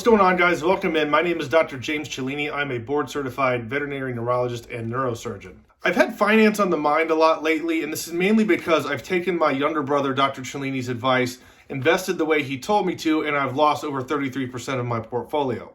going on, guys? Welcome in. My name is Dr. James Cellini. I'm a board-certified veterinary neurologist and neurosurgeon. I've had finance on the mind a lot lately, and this is mainly because I've taken my younger brother, Dr. Cellini's advice, invested the way he told me to, and I've lost over 33% of my portfolio.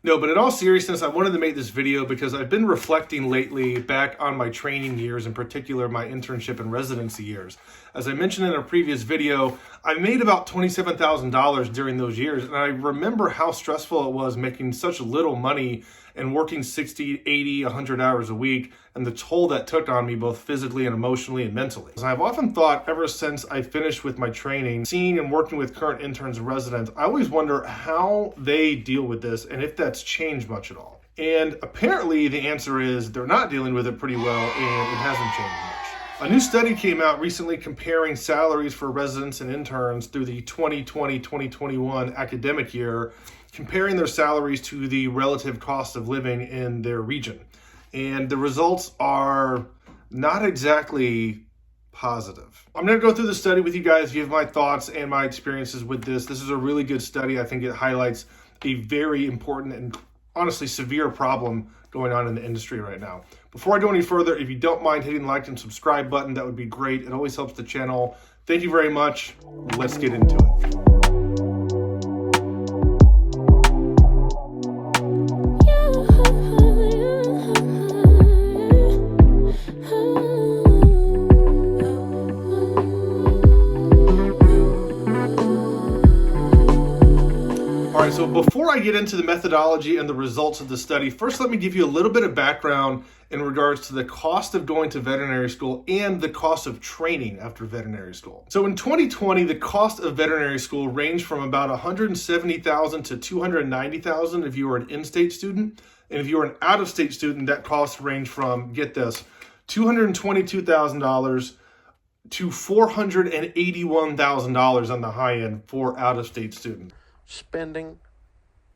No, but in all seriousness, I wanted to make this video because I've been reflecting lately back on my training years, in particular my internship and residency years. As I mentioned in a previous video, I made about $27,000 during those years, and I remember how stressful it was making such little money and working 60, 80, 100 hours a week, and the toll that took on me both physically and emotionally and mentally. As I've often thought ever since I finished with my training, seeing and working with current interns and residents, I always wonder how they deal with this and if that's changed much at all. And apparently the answer is they're not dealing with it pretty well, and it hasn't changed much. A new study came out recently comparing salaries for residents and interns through the 2020-2021 academic year, comparing their salaries to the relative cost of living in their region. And the results are not exactly positive. I'm going to go through the study with you guys, give my thoughts and my experiences with this. This is a really good study. I think it highlights a very important and honestly severe problem going on in the industry right now. Before I go any further, if you don't mind hitting the like and subscribe button, that would be great. It always helps the channel. Thank you very much. Let's get into it. So before I get into the methodology and the results of the study, first let me give you a little bit of background in regards to the cost of going to veterinary school and the cost of training after veterinary school. So in 2020, the cost of veterinary school ranged from about $170,000 to $290,000 if you were an in-state student. And if you were an out-of-state student, that cost ranged from, get this, $222,000 to $481,000 on the high end for out-of-state students. Spending,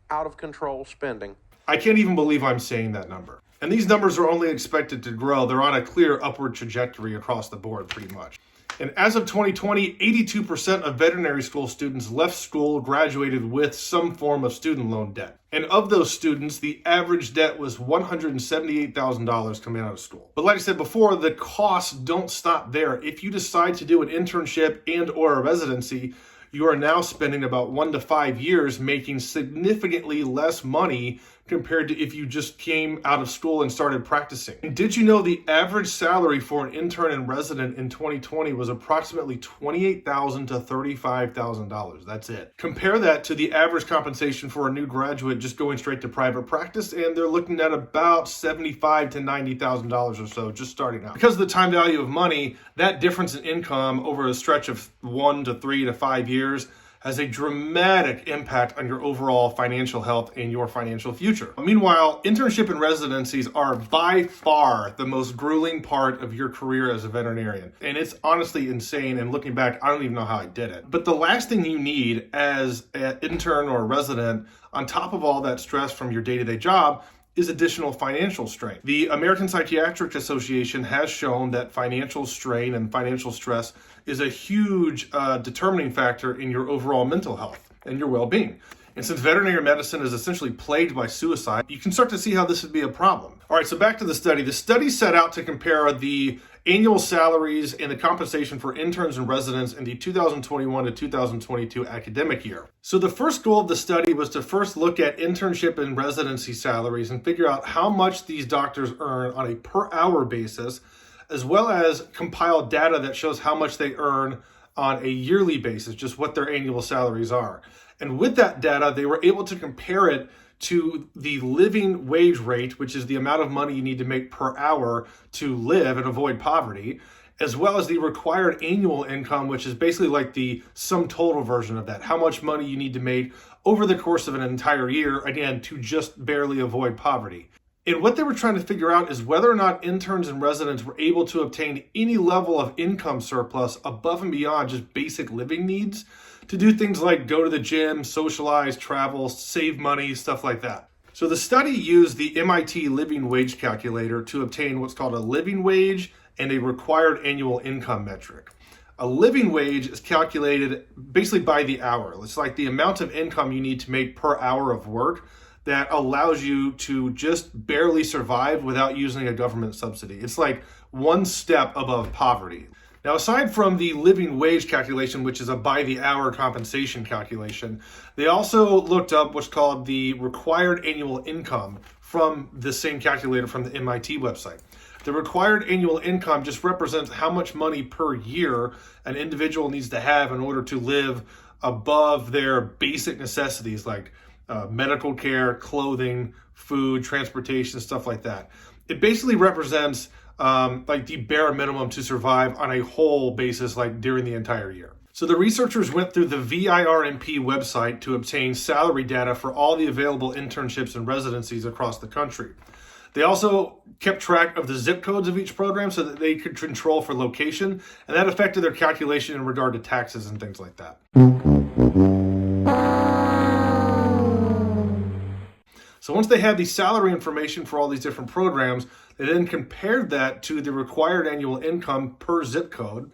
out of control spending. I can't even believe I'm saying that number. And these numbers are only expected to grow. They're on a clear upward trajectory across the board pretty much. And as of 2020, 82% of veterinary school students left school graduated with some form of student loan debt. And of those students, the average debt was $178,000 coming out of school. But like I said before, the costs don't stop there. If you decide to do an internship and or a residency, you are now spending about 1 to 5 years making significantly less money compared to if you just came out of school and started practicing. And did you know the average salary for an intern and resident in 2020 was approximately $28,000 to $35,000? That's it. Compare that to the average compensation for a new graduate just going straight to private practice, and they're looking at about $75,000 to $90,000 or so just starting out. Because of the time value of money, that difference in income over a stretch of 1 to 3 to 5 years has a dramatic impact on your overall financial health and your financial future. Meanwhile, internship and residencies are by far the most grueling part of your career as a veterinarian. And it's honestly insane. And looking back, I don't even know how I did it. But the last thing you need as an intern or a resident, on top of all that stress from your day-to-day job, is additional financial strain. The American Psychiatric Association has shown that financial strain and financial stress is a huge determining factor in your overall mental health and your well-being. And since veterinary medicine is essentially plagued by suicide, you can start to see how this would be a problem. All right, so back to the study. The study set out to compare the annual salaries and the compensation for interns and residents in the 2021 to 2022 academic year. So the first goal of the study was to first look at internship and residency salaries and figure out how much these doctors earn on a per hour basis, as well as compile data that shows how much they earn on a yearly basis, just what their annual salaries are. And with that data, they were able to compare it to the living wage rate, which is the amount of money you need to make per hour to live and avoid poverty, as well as the required annual income, which is basically like the sum total version of that, how much money you need to make over the course of an entire year, again, to just barely avoid poverty. And what they were trying to figure out is whether or not interns and residents were able to obtain any level of income surplus above and beyond just basic living needs to do things like go to the gym, socialize, travel, save money, stuff like that. So the study used the MIT living wage calculator to obtain what's called a living wage and a required annual income metric. A living wage is calculated basically by the hour. It's like the amount of income you need to make per hour of work that allows you to just barely survive without using a government subsidy. It's like one step above poverty. Now, aside from the living wage calculation, which is a by the hour compensation calculation, they also looked up what's called the required annual income from the same calculator from the MIT website. The required annual income just represents how much money per year an individual needs to have in order to live above their basic necessities like medical care, clothing, food, transportation, stuff like that. It basically represents like the bare minimum to survive on a whole basis, like during the entire year. So the researchers went through the VIRMP website to obtain salary data for all the available internships and residencies across the country. They also kept track of the zip codes of each program so that they could control for location, and that affected their calculation in regard to taxes and things like that. So once they had the salary information for all these different programs, they then compared that to the required annual income per zip code,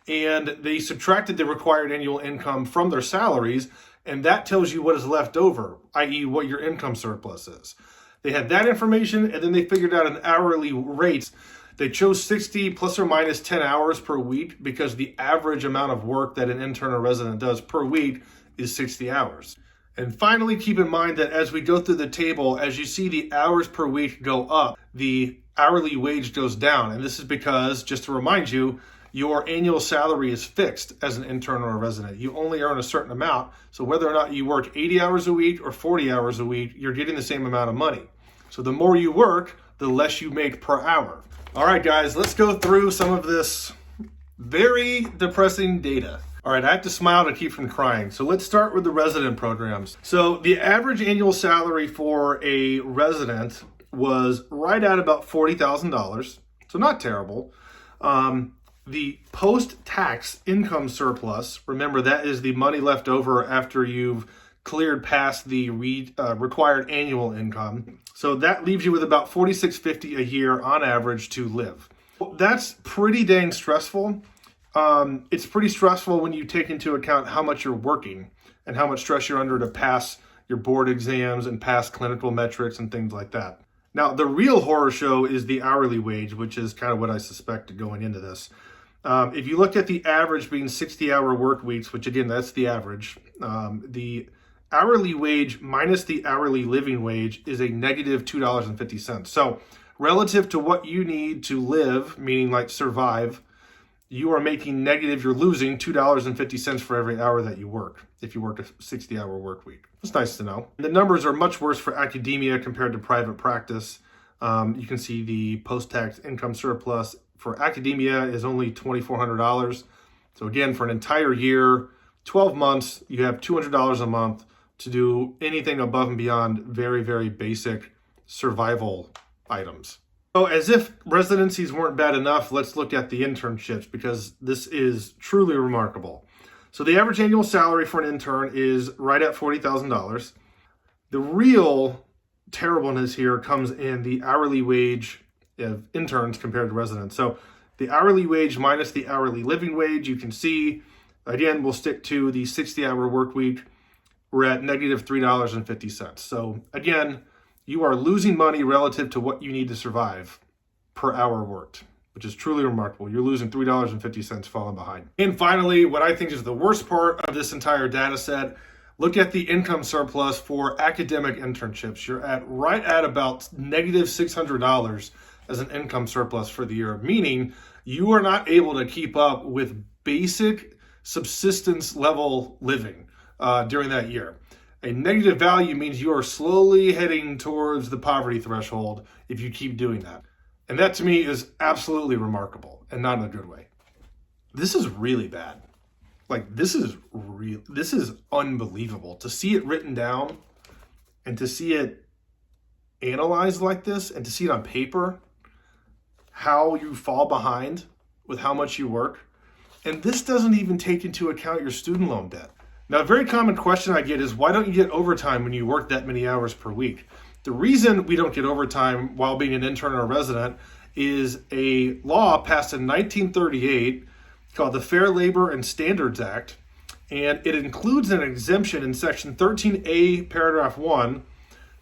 and they subtracted the required annual income from their salaries, and that tells you what is left over, i.e. what your income surplus is. They had that information, and then they figured out an hourly rate. They chose 60 plus or minus 10 hours per week because the average amount of work that an intern or resident does per week is 60 hours. And finally, keep in mind that as we go through the table, as you see the hours per week go up, the hourly wage goes down. And this is because, just to remind you, your annual salary is fixed as an intern or a resident. You only earn a certain amount. So whether or not you work 80 hours a week or 40 hours a week, you're getting the same amount of money. So the more you work, the less you make per hour. All right, guys, let's go through some of this very depressing data. All right, I have to smile to keep from crying. So let's start with the resident programs. So the average annual salary for a resident was right at about $40,000. So not terrible. The post-tax income surplus, remember that is the money left over after you've cleared past the required annual income. So that leaves you with about $46.50 a year on average to live. That's pretty dang stressful. It's pretty stressful when you take into account how much you're working and how much stress you're under to pass your board exams and pass clinical metrics and things like that. Now, the real horror show is the hourly wage, which is kind of what I suspected going into this. If you look at the average being 60-hour work weeks, which again, that's the average, the hourly wage minus the hourly living wage is a negative $2.50. So relative to what you need to live, meaning like survive, you are making negative, you're losing $2.50 for every hour that you work, if you work a 60-hour work week. It's nice to know. The numbers are much worse for academia compared to private practice. You can see the post-tax income surplus for academia is only $2,400. So again, for an entire year, 12 months, you have $200 a month to do anything above and beyond very, very basic survival items. So as if residencies weren't bad enough, let's look at the internships because this is truly remarkable. So the average annual salary for an intern is right at $40,000. The real terribleness here comes in the hourly wage of interns compared to residents. So the hourly wage minus the hourly living wage, you can see, again, we'll stick to the 60-hour work week. We're at negative $3.50. So again, you are losing money relative to what you need to survive per hour worked, which is truly remarkable. You're losing $3.50 falling behind. And finally, what I think is the worst part of this entire data set, look at the income surplus for academic internships. You're at right at about negative $600 as an income surplus for the year, meaning you are not able to keep up with basic subsistence level living during that year. A negative value means you are slowly heading towards the poverty threshold if you keep doing that. And that to me is absolutely remarkable and not in a good way. This is really bad. Like this is unbelievable to see it written down and to see it analyzed like this and to see it on paper, how you fall behind with how much you work. And this doesn't even take into account your student loan debt. Now, a very common question I get is, why don't you get overtime when you work that many hours per week? The reason we don't get overtime while being an intern or a resident is a law passed in 1938 called the Fair Labor and Standards Act, and it includes an exemption in Section 13A, Paragraph 1,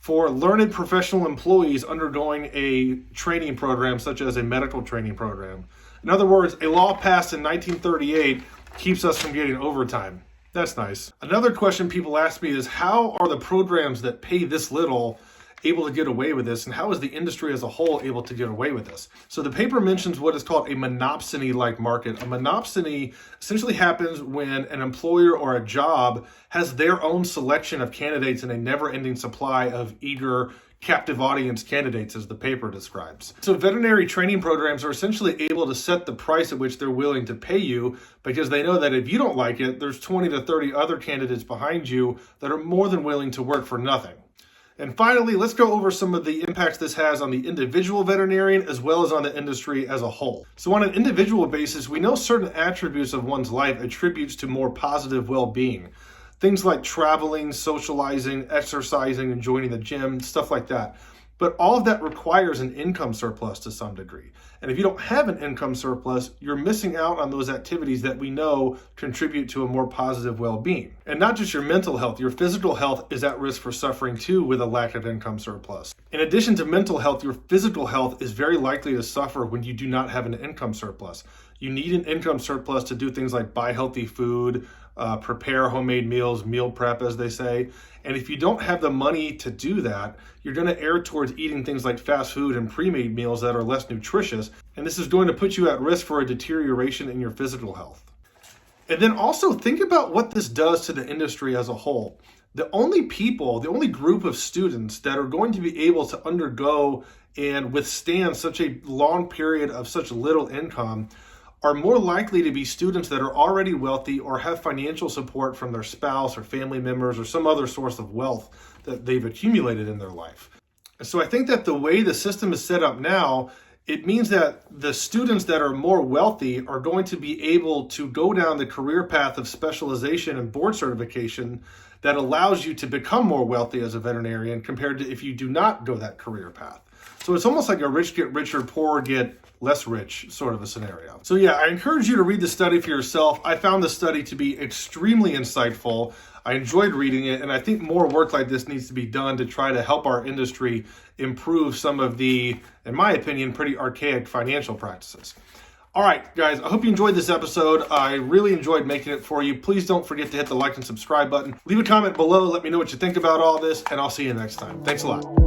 for learned professional employees undergoing a training program, such as a medical training program. In other words, a law passed in 1938 keeps us from getting overtime. That's nice. Another question people ask me is, how are the programs that pay this little able to get away with this, and how is the industry as a whole able to get away with this? So the paper mentions what is called a monopsony-like market. A monopsony essentially happens when an employer or a job has their own selection of candidates and a never-ending supply of eager, captive audience candidates, as the paper describes. So veterinary training programs are essentially able to set the price at which they're willing to pay you, because they know that if you don't like it, there's 20 to 30 other candidates behind you that are more than willing to work for nothing. And finally, let's go over some of the impacts this has on the individual veterinarian as well as on the industry as a whole. So on an individual basis, we know certain attributes of one's life attributes to more positive well-being. Things like traveling, socializing, exercising, and joining the gym, stuff like that. But all of that requires an income surplus to some degree. And if you don't have an income surplus, you're missing out on those activities that we know contribute to a more positive well-being. And not just your mental health, your physical health is at risk for suffering too with a lack of income surplus. In addition to mental health, your physical health is very likely to suffer when you do not have an income surplus. You need an income surplus to do things like buy healthy food, prepare homemade meals, meal prep, as they say. And if you don't have the money to do that, you're going to err towards eating things like fast food and pre-made meals that are less nutritious. And this is going to put you at risk for a deterioration in your physical health. And then also think about what this does to the industry as a whole. The only group of students that are going to be able to undergo and withstand such a long period of such little income are more likely to be students that are already wealthy or have financial support from their spouse or family members or some other source of wealth that they've accumulated in their life. So I think that the way the system is set up now, it means that the students that are more wealthy are going to be able to go down the career path of specialization and board certification that allows you to become more wealthy as a veterinarian compared to if you do not go that career path. So it's almost like a rich get richer, poor get less rich sort of a scenario. So yeah, I encourage you to read the study for yourself. I found the study to be extremely insightful. I enjoyed reading it, and I think more work like this needs to be done to try to help our industry improve some of the, in my opinion, pretty archaic financial practices. All right, guys, I hope you enjoyed this episode. I really enjoyed making it for you. Please don't forget to hit the like and subscribe button. Leave a comment below. Let me know what you think about all this, and I'll see you next time. Thanks a lot.